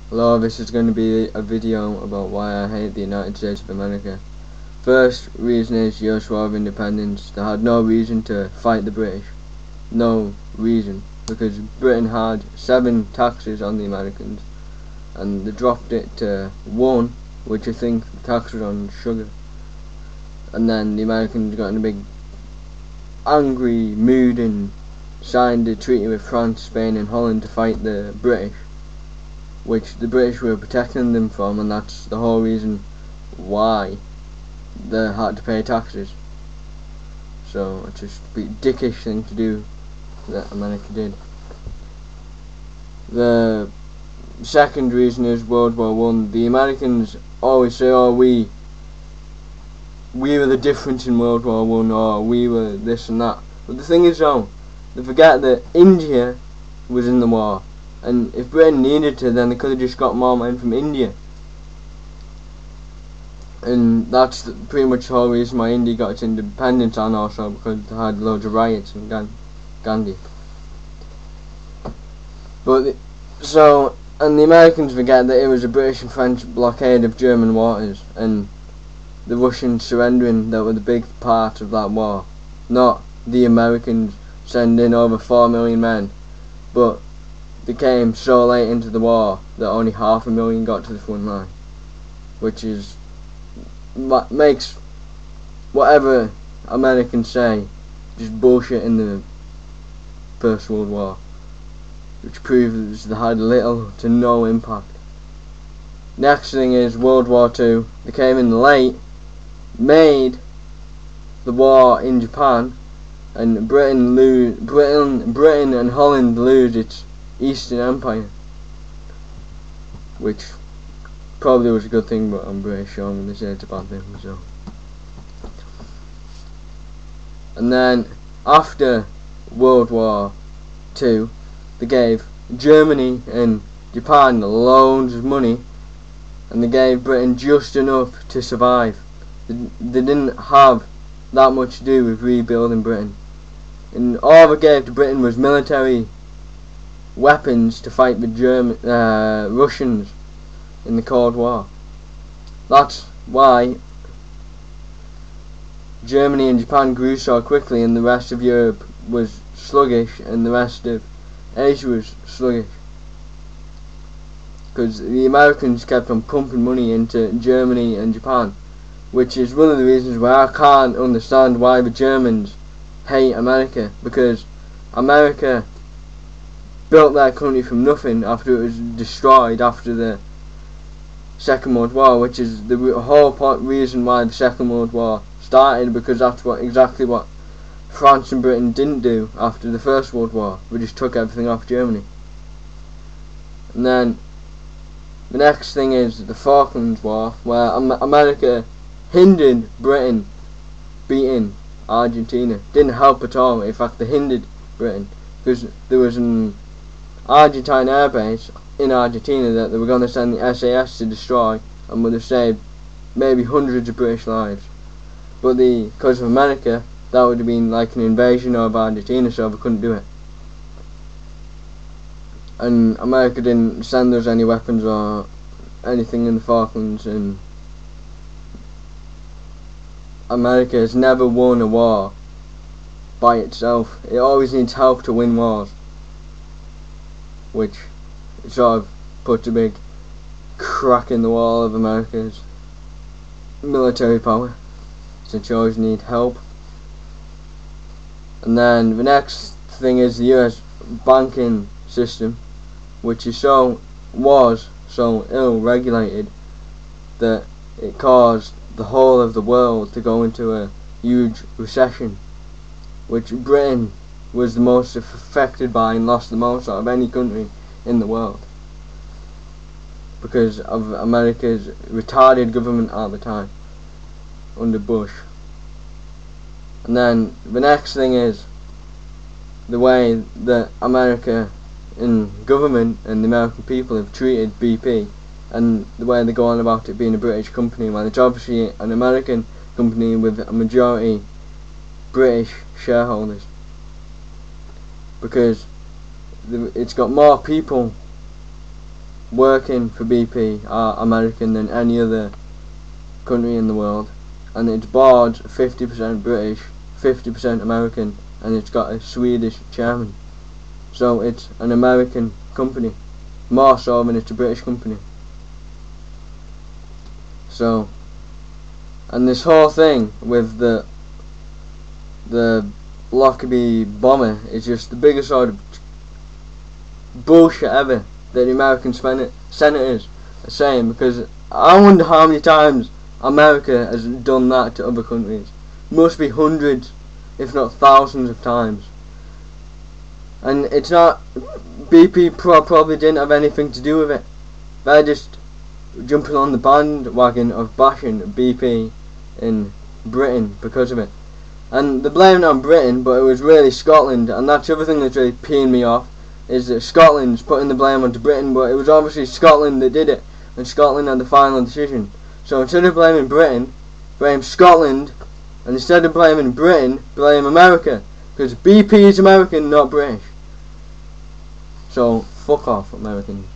Hello, this is going to be a video about why I hate the United States of America. First reason is US War of Independence. They had no reason to fight the British. No reason. Because Britain had 7 taxes on the Americans and they dropped it to 1, which I think the tax was on sugar. And then the Americans got in a big angry mood and signed a treaty with France, Spain and Holland to fight the British, which the British were protecting them from, and that's the whole reason why they had to pay taxes. So it's just a bit dickish thing to do that America did. The second reason is World War One. The Americans always say, "Oh, we were the difference in World War One, or we were this and that." But the thing is, though, they forget that India was in the war. And if Britain needed to, then they could have just got more men from India. And that's pretty much the whole reason why India got its independence, and also because they had loads of riots in Gandhi. And the Americans forget that it was a British and French blockade of German waters, and the Russians surrendering that were the big part of that war. Not the Americans sending over 4 million men, but they came so late into the war that only 500,000 got to the front line, which is what makes whatever Americans say just bullshit in the First World War, which proves they had little to no impact. Next thing is World War II. They came in late, made the war in Japan, and Britain and Holland lose its Eastern Empire, which probably was a good thing, but I'm British, so I'm going to say it's a bad thing. So, and then after World War II, they gave Germany and Japan loads of money, and they gave Britain just enough to survive. They didn't have that much to do with rebuilding Britain, and all they gave to Britain was military weapons to fight the Russians in the Cold War. That's why Germany and Japan grew so quickly, and the rest of Europe was sluggish, and the rest of Asia was sluggish, because the Americans kept on pumping money into Germany and Japan, which is one of the reasons why I can't understand why the Germans hate America, because America built their country from nothing after it was destroyed after the Second World War, which is the whole reason why the Second World War started, because that's exactly what France and Britain didn't do after the First World War. We just took everything off Germany. And then the next thing is the Falklands War, where America hindered Britain beating Argentina. Didn't help at all. In fact, they hindered Britain, because there was an Argentine airbase in Argentina that they were going to send the SAS to destroy, and would have saved maybe hundreds of British lives. But because of America, that would have been like an invasion of Argentina, so they couldn't do it. And America didn't send us any weapons or anything in the Falklands, and America has never won a war by itself. It always needs help to win wars, which sort of puts a big crack in the wall of America's military power, since you always need help. And then the next thing is the US banking system, which was so ill regulated that it caused the whole of the world to go into a huge recession, which Britain was the most affected by and lost the most out of any country in the world, because of America's retarded government at the time under Bush. And then the next thing is the way that America in government and the American people have treated BP, and the way they go on about it being a British company when it's obviously an American company with a majority British shareholders, because it's got more people working for BP are American than any other country in the world, and its board's 50% British, 50% American, and it's got a Swedish chairman. So it's an American company, more so than it's a British company. So, and this whole thing with the Lockerbie bomber is just the biggest sort of bullshit ever that the American senators are saying, because I wonder how many times America has done that to other countries. Must be hundreds, if not thousands of times. And it's not, BP probably didn't have anything to do with it. They're just jumping on the bandwagon of bashing BP in Britain because of it. And they're blaming it on Britain, but it was really Scotland, and that's the other thing that's really peeing me off, is that Scotland's putting the blame onto Britain, but it was obviously Scotland that did it, and Scotland had the final decision. So instead of blaming Britain, blame Scotland, and instead of blaming Britain, blame America, because BP is American, not British. So fuck off, Americans.